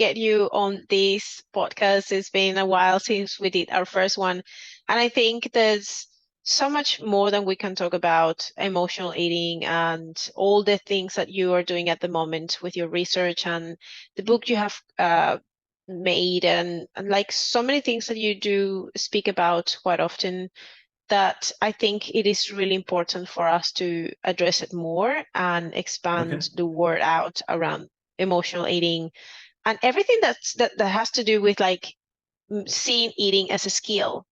get you on this podcast. It's been a while since we did our first one. And I think there's so much more than we can talk about emotional eating and all the things that you are doing at the moment with your research and the book you have made and like so many things that you do speak about quite often that I think it is really important for us to address it more and Okay. expand the word out around emotional eating and everything that has to do with like seeing eating as a skill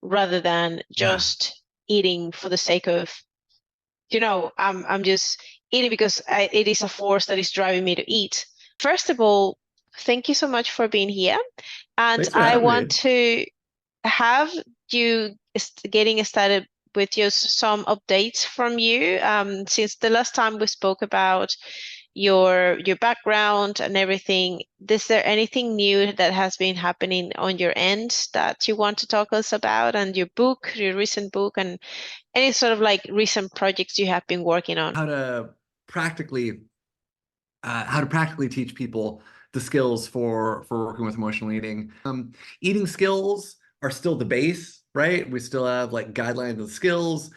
rather than Yeah. just eating for the sake of, I'm just eating because it is a force that is driving me to eat. First of all, thank you so much for being here. And Thanks for I having want me. to have you getting started with just some updates from you. Since the last time we spoke about your background and everything, is there anything new that has been happening on your end that you want to talk us about and your book, your recent book, and any sort of like recent projects you have been working on? How to practically teach people the skills for working with emotional eating. Eating skills are still the base, right? We still have like guidelines and skills.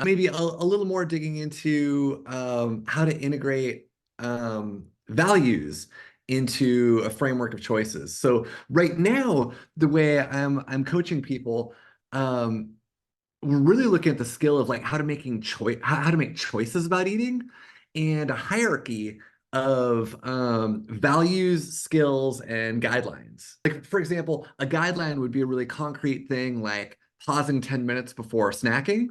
Maybe a little more digging into how to integrate values into a framework of choices. So right now, the way I'm coaching people, um, we're really looking at the skill of like how to make choices about eating and a hierarchy of values, skills, and guidelines. Like for example, a guideline would be a really concrete thing like pausing 10 minutes before snacking.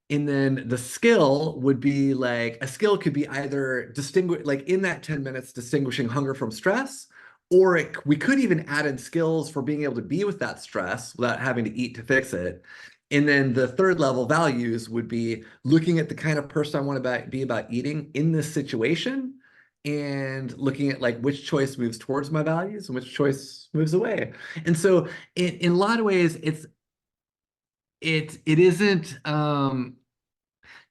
And then the skill would be like a skill could be either distinguish like in that 10 minutes distinguishing hunger from stress, or we could even add in skills for being able to be with that stress without having to eat to fix it. And then the third level values would be looking at the kind of person I want to be about eating in this situation and looking at like which choice moves towards my values and which choice moves away. And so in a lot of ways, it isn't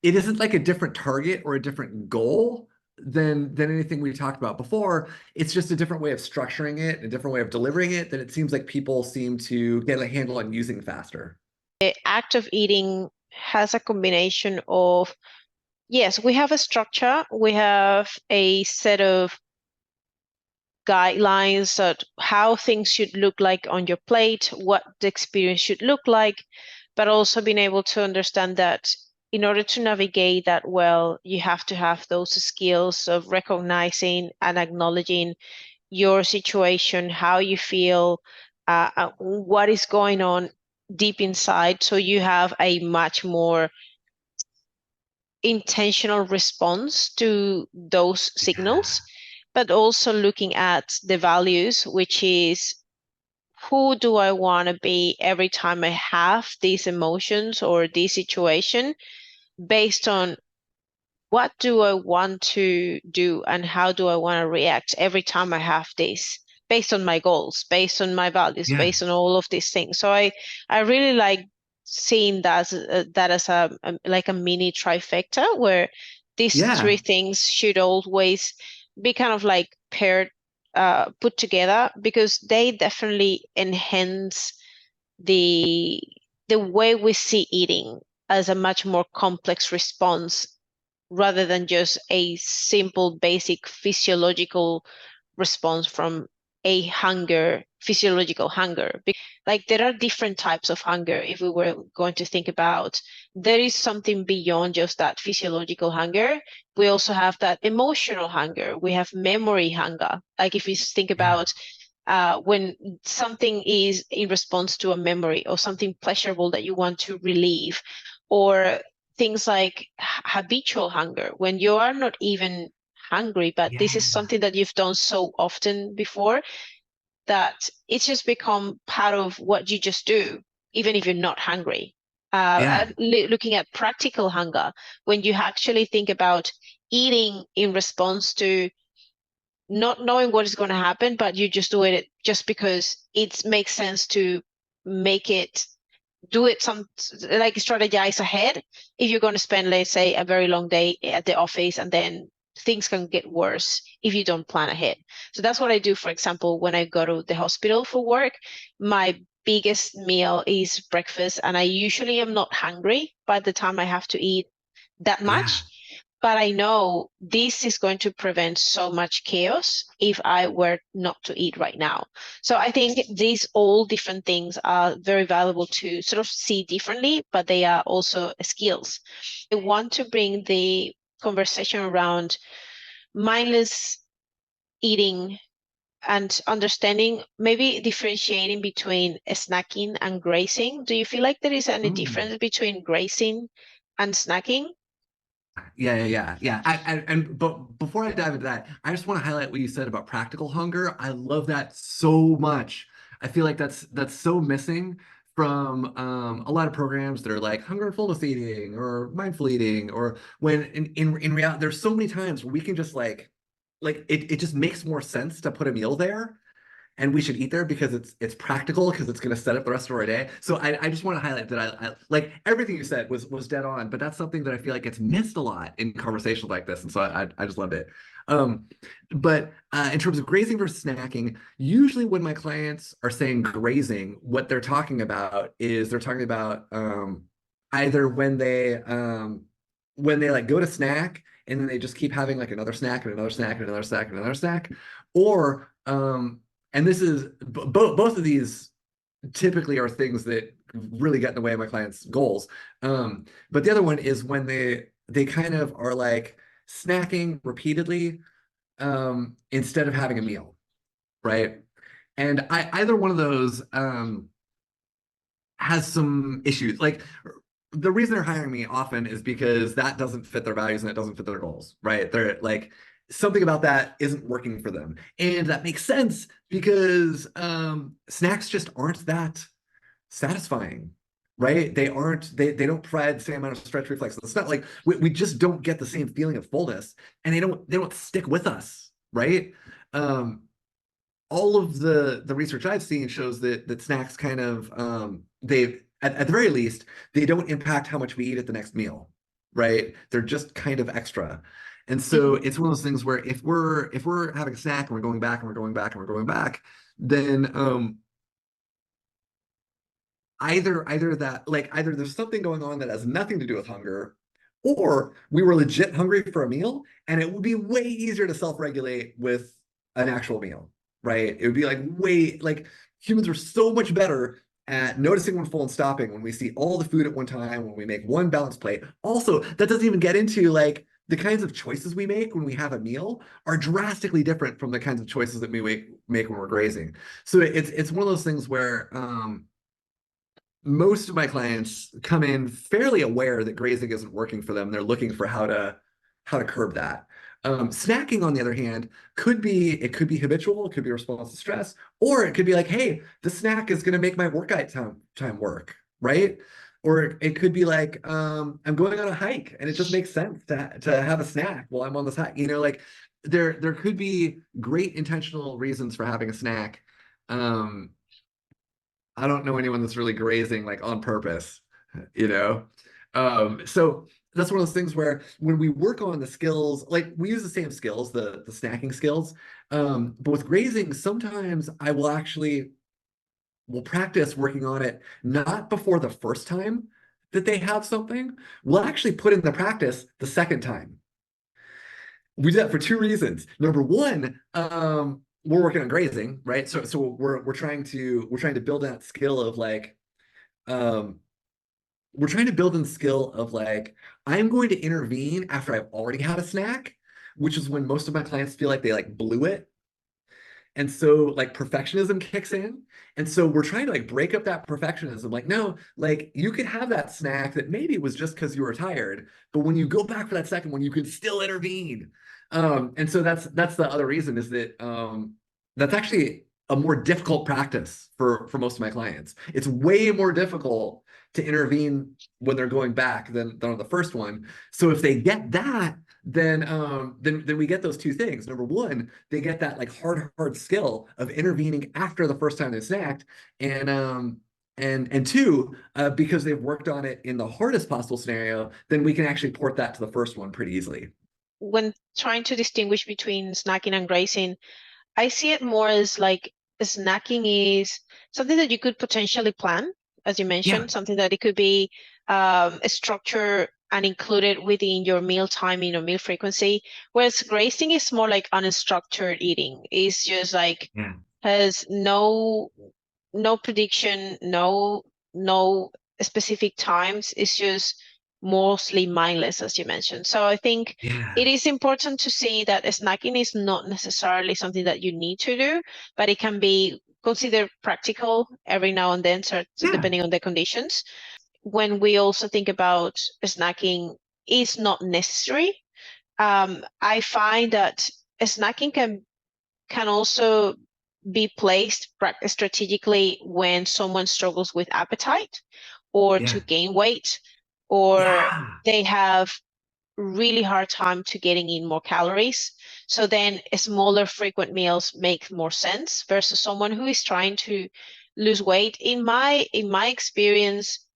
it isn't like a different target or a different goal than anything we talked about before. It's just a different way of structuring it, a different way of delivering it that it seems like people seem to get a handle on using faster. The act of eating has a combination of, yes, we have a structure, we have a set of guidelines that how things should look like on your plate, what the experience should look like, but also being able to understand that in order to navigate that well, you have to have those skills of recognizing and acknowledging your situation, how you feel, what is going on deep inside, so you have a much more intentional response to those Yeah. signals, but also looking at the values, which is who do I want to be every time I have these emotions or this situation, based on what do I want to do and how do I want to react every time I have this, based on my goals, based on my values, Yeah. based on all of these things. So I really like seeing that as like a mini trifecta where these three Yeah. things should always be kind of like paired, put together, because they definitely enhance the the way we see eating as a much more complex response rather than just a simple, basic physiological response from a hunger, physiological hunger. Like there are different types of hunger if we were going to think about. There is something beyond just that physiological hunger. We also have that emotional hunger. We have memory hunger. Like if you think Yeah. about when something is in response to a memory or something pleasurable that you want to relieve, or things like habitual hunger, when you are not even hungry, but this is Yeah. something that you've done so often before that it's just become part of what you just do, even if you're not hungry. Yeah. Looking at practical hunger, when you actually think about eating in response to not knowing what is going to happen, but you just do it just because it makes sense to make it do it some like strategize ahead if you're going to spend, let's say, a very long day at the office and then things can get worse if you don't plan ahead. So that's what I do, for example, when I go to the hospital for work. My biggest meal is breakfast, and I usually am not hungry by the time I have to eat that Yeah. much. But I know this is going to prevent so much chaos if I were not to eat right now. So I think these all different things are very valuable to sort of see differently, but they are also skills. I want to bring the conversation around mindless eating and understanding, maybe differentiating between snacking and grazing. Do you feel like there is any Ooh. difference between grazing and snacking? Yeah. But before I dive into that, I just want to highlight what you said about practical hunger. I love that so much. I feel like that's so missing from a lot of programs that are like hunger and fullness eating or mindful eating, or when in reality, there's so many times where we can just like it just makes more sense to put a meal there and we should eat there because it's practical because it's going to set up the rest of our day. So I just want to highlight that I like everything you said was dead on, but that's something that I feel like gets missed a lot in conversations like this, and so I just loved it. Um, but in terms of grazing versus snacking, usually when my clients are saying grazing, what they're talking about is they're talking about either when they like go to snack and then they just keep having like another snack and another snack and another snack and another snack, or and this is both of these typically are things that really get in the way of my clients' goals. But the other one is when they kind of are like snacking repeatedly instead of having a meal, right? And either one of those has some issues. Like the reason they're hiring me often is because that doesn't fit their values and it doesn't fit their goals, right? They're like something about that isn't working for them. And that makes sense because snacks just aren't that satisfying, right? They don't provide the same amount of stretch reflexes. It's not like we just don't get the same feeling of fullness, and they don't stick with us, right? Um, all of the research I've seen shows that snacks kind of they at the very least they don't impact how much we eat at the next meal, right? They're just kind of extra. And so Mhm. it's one of those things where if we're having a snack and we're going back and we're going back and we're going back, then either that like either there's something going on that has nothing to do with hunger, or we were legit hungry for a meal, and it would be way easier to self-regulate with an actual meal, right? It would be like way like humans are so much better at noticing when full and stopping when we see all the food at one time, when we make one balanced plate. Also, that doesn't even get into like the kinds of choices we make when we have a meal are drastically different from the kinds of choices that we make when we're grazing. So it's one of those things where most of my clients come in fairly aware that grazing isn't working for them. They're looking for how to curb that. Snacking, on the other hand, could be habitual, it could be a response to stress, or it could be like, hey, the snack is going to make my workout time work, right? Or it could be like, I'm going on a hike and it just makes sense to have a snack while I'm on this hike. Like there could be great intentional reasons for having a snack. Um, I don't know anyone that's really grazing like on purpose, you know? So that's one of those things where when we work on the skills, like we use the same skills, the snacking skills, but with grazing, sometimes I will practice working on it not before the first time that they have something. We'll actually put in the practice the second time. We do that for two reasons. Number one, we're working on grazing, right? So we're trying to build that skill of like um we're trying to build in the skill of like I'm going to intervene after I've already had a snack, which is when most of my clients feel like they like blew it. And so like perfectionism kicks in. And so we're trying to like break up that perfectionism. Like, no, like you could have that snack that maybe was just because you were tired, but when you go back for that second one, you can still intervene. And so that's the other reason is that that's actually a more difficult practice for most of my clients. It's way more difficult to intervene when they're going back than on the first one. So if they get that, then we get those two things. Number one, they get that like hard skill of intervening after the first time they snacked, and two, because they've worked on it in the hardest possible scenario, then we can actually port that to the first one pretty easily. when trying to distinguish between snacking and grazing, I see it more as like snacking is something that you could potentially plan, as you Yeah, mentioned, something that it could be a structure and included within your meal timing or meal frequency. Whereas grazing is more like unstructured eating. It's just like yeah, has no prediction, no specific times. It's just mostly mindless, as you mentioned. So I think yeah, it is important to see that snacking is not necessarily something that you need to do, but it can be considered practical every now and then, so yeah, depending on the conditions. When we also think about snacking is not necessary, I find that snacking can also be placed strategically when someone struggles with appetite or to yeah, gain weight, or yeah, they have really hard time to getting in more calories. So then smaller frequent meals make more sense versus someone who is trying to lose weight. In my experience,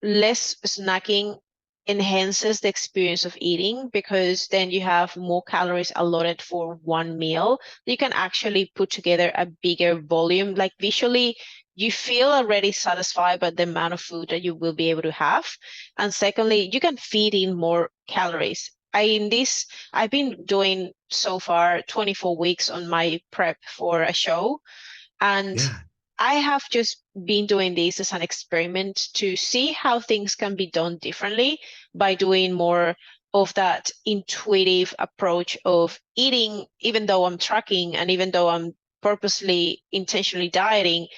less snacking enhances the experience of eating because then you have more calories allotted for one meal. You can actually put together a bigger volume. Like visually, you feel already satisfied by the amount of food that you will be able to have. And secondly, you can feed in more calories. I've been doing so far 24 weeks on my prep for a show, and yeah, I have just been doing this as an experiment to see how things can be done differently by doing more of that intuitive approach of eating, even though I'm tracking and even though I'm purposely, intentionally dieting,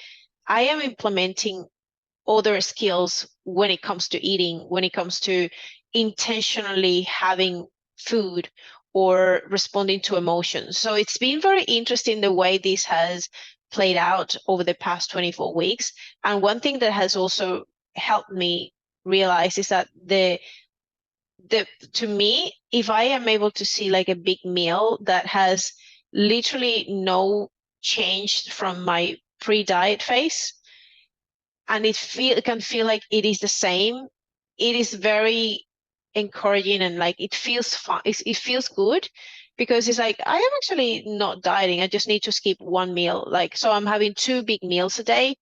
I am implementing other skills when it comes to eating, when it comes to intentionally having food or responding to emotions. So it's been very interesting the way this has played out over the past 24 weeks. And one thing that has also helped me realize is that the to me, if I am able to see like a big meal that has literally no change from my pre-diet phase, and it can feel like it is the same, it is very encouraging, and like it feels fun. It feels good because it's like I am actually not dieting. I just need to skip one meal. Like, so I'm having two big meals a day,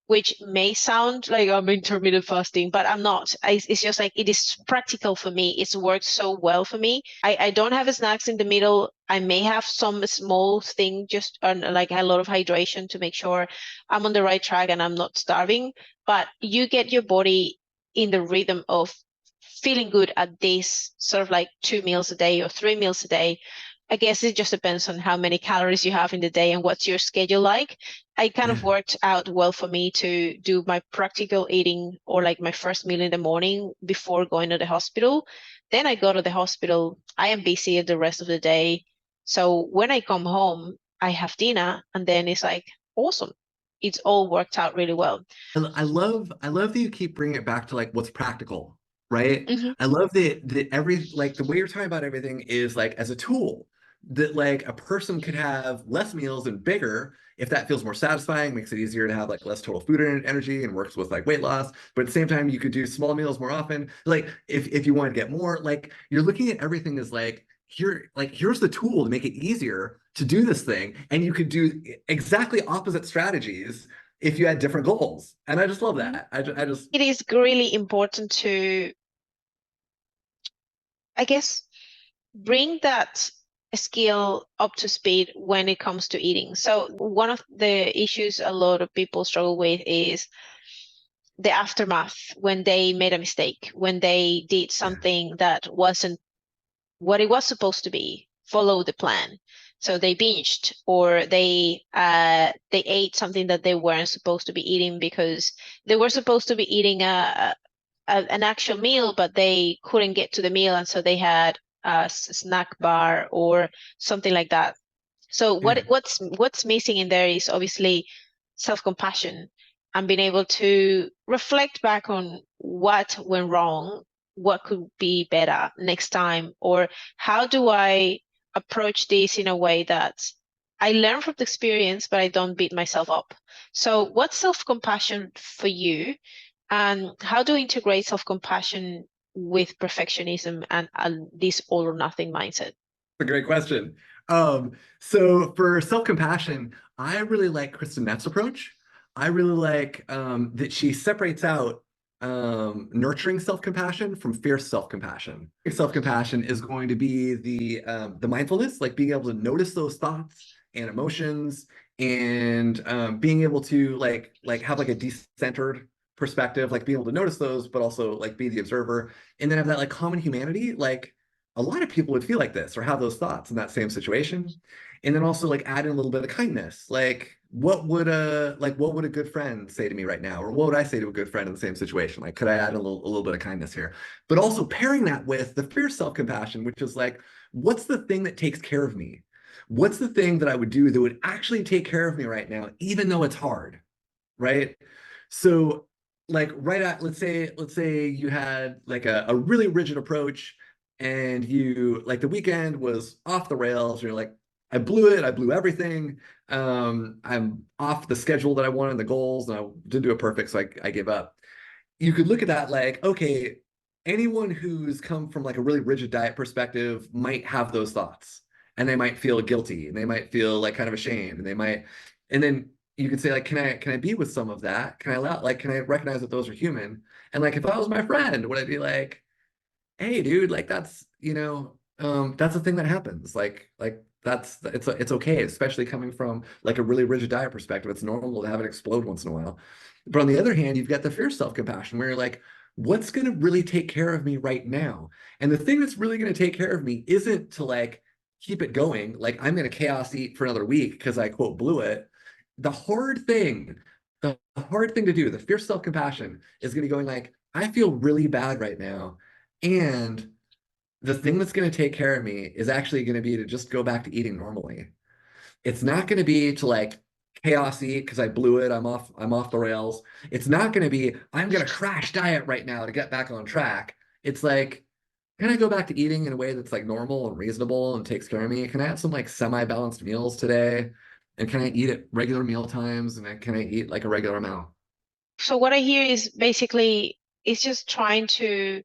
which may sound like I'm intermittent fasting, but I'm not. It's just like it is practical for me. It's worked so well for me. I don't have snacks in the middle. I may have some small thing, just like a lot of hydration to make sure I'm on the right track and I'm not starving. But you get your body in the rhythm of feeling good at this sort of like two meals a day or three meals a day. I guess it just depends on how many calories you have in the day and what's your schedule like. I kind of yeah. worked out well for me to do my practical eating or like my first meal in the morning before going to the hospital. Then I go to the hospital. I am busy the rest of the day. So when I come home, I have dinner and then it's like awesome. It's all worked out really well. I love that you keep bringing it back to like what's practical, right? Hmm. I love that every like the way you're talking about everything is like as a tool that like a person could have less meals and bigger if that feels more satisfying, makes it easier to have like less total food energy and works with like weight loss. But at the same time, you could do small meals more often. Like if you want to get more, like you're looking at everything as here's the tool to make it easier to do this thing, and you could do exactly opposite strategies if you had different goals. And I just love that. I just It is really important to, I guess, bring that skill up to speed when it comes to eating. So one of the issues a lot of people struggle with is the aftermath when they made a mistake, when they did yeah, something that wasn't what it was supposed to be, follow the plan. So they binged or they ate something that they weren't supposed to be eating because they were supposed to be eating an actual meal, but they couldn't get to the meal, and so they had a snack bar or something like that. So yeah, what's missing in there is obviously self-compassion and being able to reflect back on what went wrong, what could be better next time, or how do I approach this in a way that I learn from the experience, but I don't beat myself up. So what's self-compassion for you? And how do you integrate self-compassion with perfectionism and this all or nothing mindset? A great question. So for self-compassion, I really like Kristen Neff's approach. I really like that she separates out nurturing self-compassion from fierce self-compassion. Self-compassion is going to be the mindfulness, like being able to notice those thoughts and emotions, and being able to like have like a decentered perspective, like being able to notice those, but also like be the observer, and then have that like common humanity, like a lot of people would feel like this or have those thoughts in that same situation. And then also like add in a little bit of kindness. Like what would a good friend say to me right now? Or what would I say to a good friend in the same situation? Like, could I add a little bit of kindness here? But also pairing that with the fierce self-compassion, which is like, what's the thing that takes care of me? What's the thing that I would do that would actually take care of me right now, even though it's hard, right? So like right at let's say you had like a really rigid approach, and you like the weekend was off the rails. You're like, I blew it, I blew everything. I'm off the schedule that I wanted, the goals, and I didn't do it perfect, so I gave up. You could look at that like, okay, anyone who's come from like a really rigid diet perspective might have those thoughts, and they might feel guilty, and they might feel like kind of ashamed, and they might, and then you could say like, can I be with some of that? Can I allow, like, can I recognize that those are human? And like, if I was my friend, would I be like, hey, dude, like that's, that's a thing that happens. Like that's it's okay, especially coming from like a really rigid diet perspective. It's normal to have it explode once in a while. But on the other hand, you've got the fierce self-compassion where you're like, what's going to really take care of me right now? And the thing that's really going to take care of me isn't to like keep it going. Like I'm going to chaos eat for another week because I quote blew it. The hard thing, the hard thing to do, the fierce self-compassion is going to be going like, I feel really bad right now. And the thing that's going to take care of me is actually going to be to just go back to eating normally. It's not going to be to like chaos eat because I blew it. I'm off the rails. It's not going to be, I'm going to crash diet right now to get back on track. It's like, can I go back to eating in a way that's like normal and reasonable and takes care of me? Can I have some like semi-balanced meals today? And can I eat at regular meal times? And can I eat like a regular amount? So what I hear is basically it's just trying to,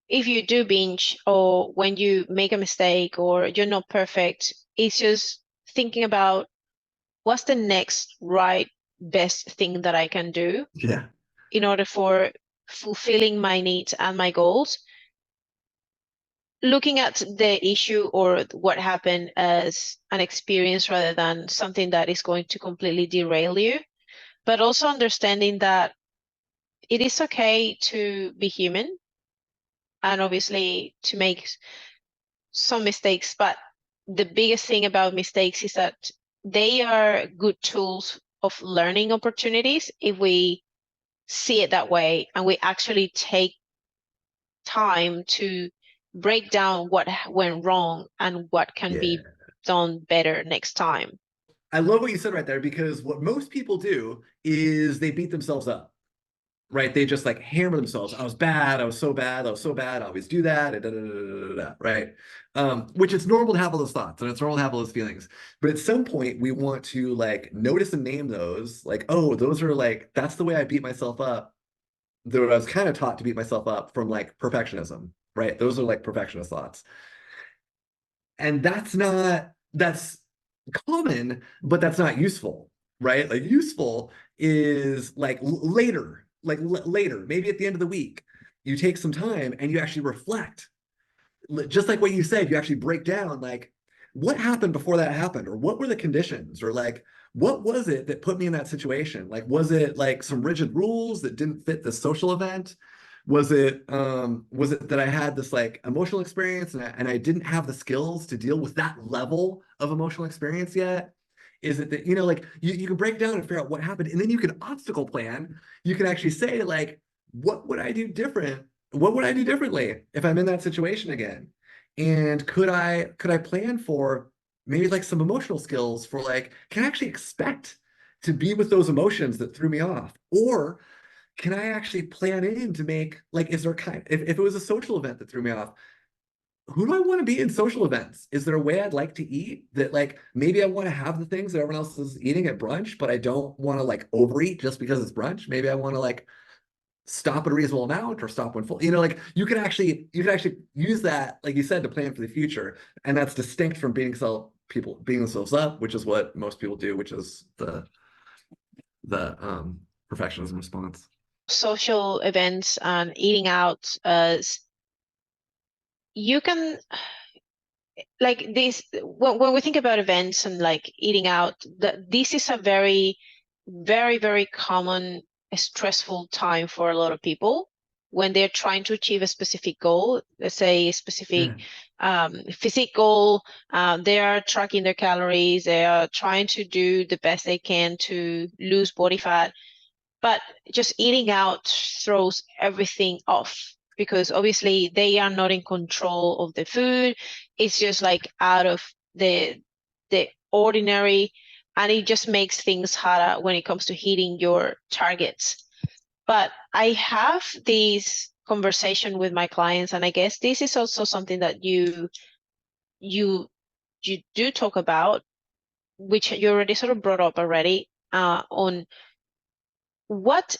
if you do binge or when you make a mistake or you're not perfect, it's just thinking about what's the next right best thing that I can do Yeah. in order for fulfilling my needs and my goals. Looking at the issue or what happened as an experience rather than something that is going to completely derail you, but also understanding that it is okay to be human and obviously to make some mistakes, but the biggest thing about mistakes is that they are good tools of learning opportunities if we see it that way and we actually take time to break down what went wrong and what can be Yeah. done better next time. I love what you said right there, because what most people do is they beat themselves up, right? They just like hammer themselves. I was bad. I was so bad. I was so bad. I always do that. Da, da, da, da, da, da, right? Which it's normal to have all those thoughts and it's normal to have all those feelings. But at some point, we want to like notice and name those. Like, oh, those are like, that's the way I beat myself up. Though I was kind of taught to beat myself up from like perfectionism, right? Those are like perfectionist thoughts. And that's common, but that's not useful, right? Like useful is like later, later, maybe at the end of the week, you take some time and you actually reflect. Just like what you said, you actually break down like what happened before that happened, or what were the conditions, or like what was it that put me in that situation? Like, was it like some rigid rules that didn't fit the social event? Was it that I had this like emotional experience, and I didn't have the skills to deal with that level of emotional experience yet? Is it that, like you can break down and figure out what happened, and then you can obstacle plan. You can actually say like, what would I do different? What would I do differently if I'm in that situation again? And could I plan for maybe like some emotional skills for like, can I actually expect to be with those emotions that threw me off? Or can I actually plan in to make like, is there kind if it was a social event that threw me off, who do I want to be in social events? Is there a way I'd like to eat that like maybe I want to have the things that everyone else is eating at brunch, but I don't want to like overeat just because it's brunch? Maybe I want to like stop at a reasonable amount or stop when full. You know, like you can actually use that, like you said, to plan for the future. And that's distinct from beating themselves up, which is what most people do, which is the perfectionism response. Social events and eating out, you can, like this, when we think about events and like eating out, this is a very, very, very common stressful time for a lot of people when they're trying to achieve a specific goal, let's say a specific Yeah. physique goal. They are tracking their calories, they are trying to do the best they can to lose body fat, but just eating out throws everything off because obviously they are not in control of the food. It's just like out of the ordinary, and it just makes things harder when it comes to hitting your targets. But I have these conversation with my clients, and I guess this is also something that you you do talk about, which you already sort of brought up already, on what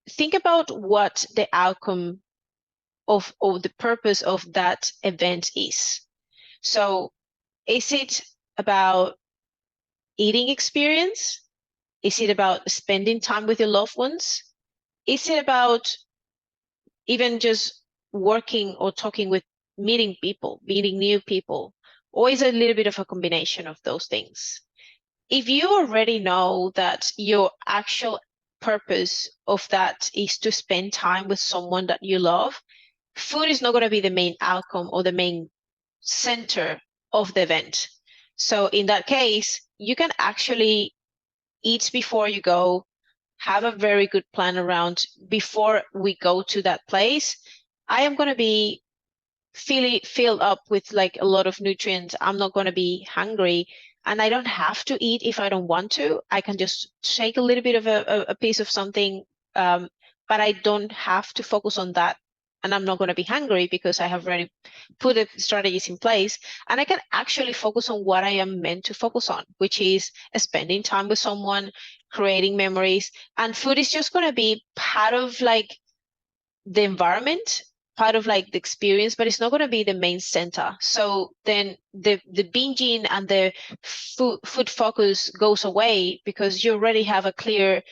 think about what the outcome of or the purpose of that event is. So is it about eating experience? Is it about spending time with your loved ones? Is it about even just working or talking with meeting people, meeting new people? Or is it a little bit of a combination of those things? If you already know that your actual purpose of that is to spend time with someone that you love, food is not going to be the main outcome or the main center of the event. So in that case, you can actually eat before you go, have a very good plan around before we go to that place. I am going to be filled up with like a lot of nutrients. I'm not going to be hungry, and I don't have to eat if I don't want to. I can just take a little bit of a piece of something, but I don't have to focus on that. And I'm not going to be hungry because I have already put the strategies in place. And I can actually focus on what I am meant to focus on, which is spending time with someone, creating memories. And food is just going to be part of like the environment, part of like the experience, but it's not going to be the main center. So then the binging and the food focus goes away because you already have a clear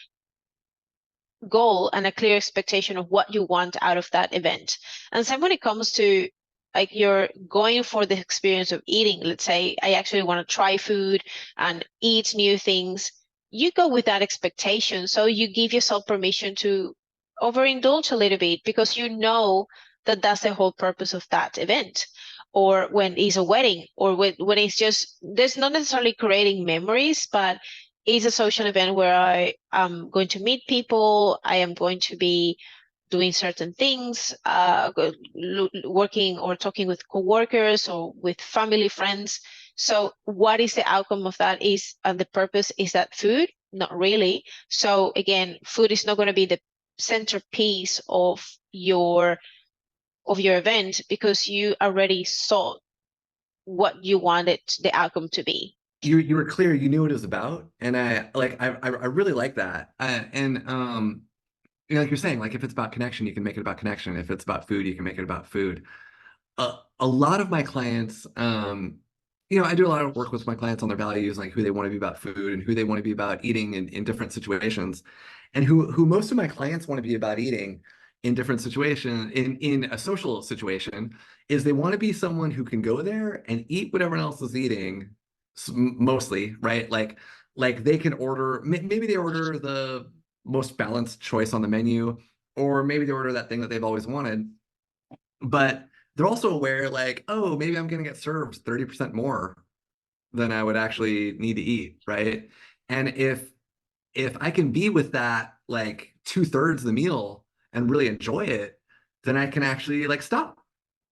goal and a clear expectation of what you want out of that event. And same when it comes to like you're going for the experience of eating. Let's say I actually want to try food and eat new things. You go with that expectation. So you give yourself permission to overindulge a little bit because you know that that's the whole purpose of that event. Or when it's a wedding, or when it's just, there's not necessarily creating memories, but it's a social event where I am going to meet people. I am going to be doing certain things, working or talking with coworkers or with family, friends. So what is the outcome of that is, and the purpose is that food? Not really. So again, food is not going to be the centerpiece of your event because you already saw what you wanted the outcome to be. You were clear, you knew what it was about. And I really like that. You know, like you're saying, like if it's about connection, you can make it about connection. If it's about food, you can make it about food. A lot of my clients, you know, I do a lot of work with my clients on their values, like who they want to be about food and who they want to be about eating in different situations. And who most of my clients want to be about eating in different situations, in a social situation, is they want to be someone who can go there and eat what everyone else is eating, mostly, right? Like they can order, maybe they order the most balanced choice on the menu, or maybe they order that thing that they've always wanted. But they're also aware, like, oh, maybe I'm going to get served 30% more than I would actually need to eat, right? And if I can be with that like 2/3 of the meal and really enjoy it, then I can actually like stop.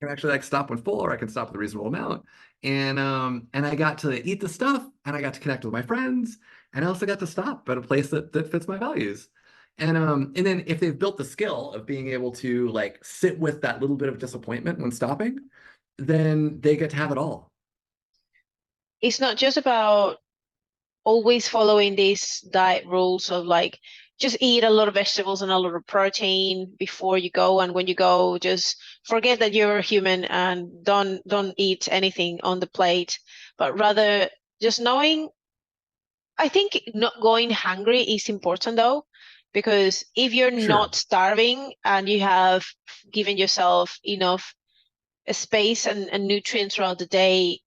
I can actually like stop when full, or I can stop with a reasonable amount. And I got to eat the stuff, and I got to connect with my friends, and I also got to stop at a place that fits my values. And then if they've built the skill of being able to like sit with that little bit of disappointment when stopping, then they get to have it all. It's not just about always following these diet rules of like just eat a lot of vegetables and a lot of protein before you go, and when you go, just forget that you're human and don't eat anything on the plate, but rather just knowing. I think not going hungry is important though, because if you're Sure. not starving and you have given yourself enough space and nutrients throughout the day,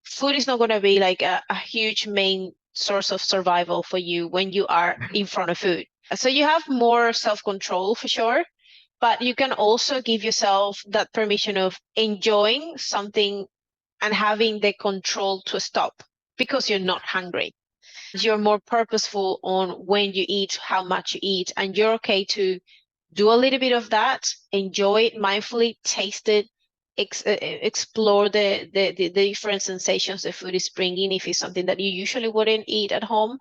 food is not going to be like a huge main source of survival for you when you are in front of food. So you have more self-control for sure, but you can also give yourself that permission of enjoying something and having the control to stop because you're not hungry. You're more purposeful on when you eat, how much you eat, and you're okay to do a little bit of that, enjoy it mindfully, taste it, explore the different sensations the food is bringing if it's something that you usually wouldn't eat at home,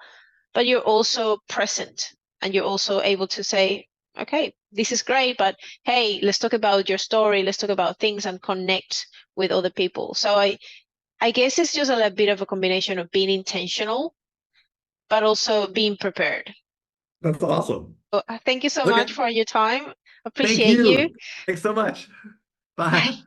but you're also present and you're also able to say, okay, this is great, but hey, let's talk about your story, let's talk about things and connect with other people. So I guess it's just a bit of a combination of being intentional, but also being prepared. That's awesome. So, thank you so much Okay. for your time. Thank Appreciate you. you. Thanks so much. Bye. Bye.